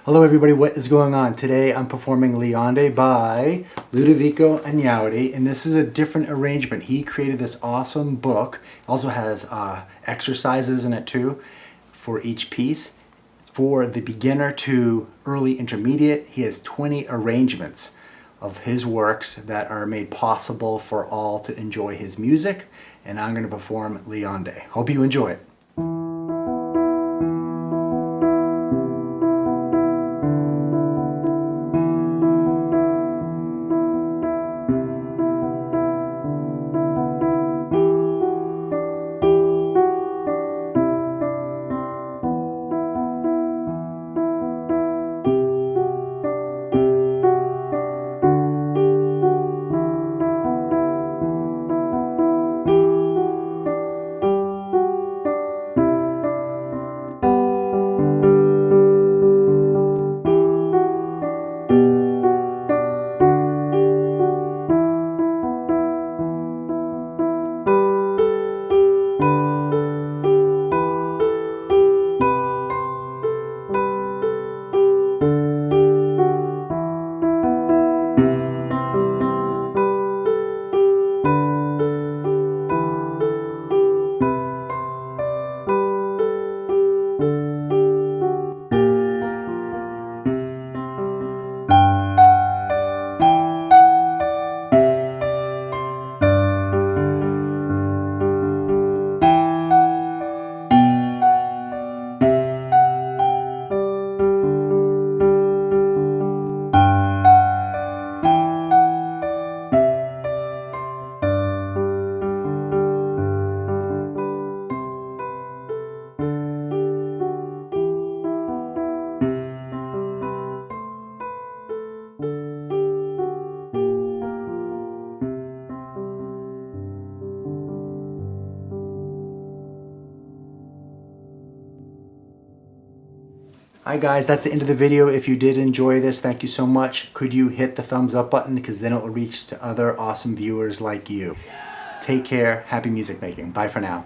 Hello everybody, what is going on? Today I'm performing Onde by Ludovico Einaudi, and this is a different arrangement. He created this awesome book. It also has exercises in it too for each piece. For the beginner to early intermediate, he has 20 arrangements of his works that are made possible for all to enjoy his music, and I'm going to perform Onde. Hope you enjoy it. Hi guys, that's the end of the video. If you did enjoy this, thank you so much. Could you hit the thumbs up button, because then it will reach to other awesome viewers like you. Take care. Happy music making. Bye for now.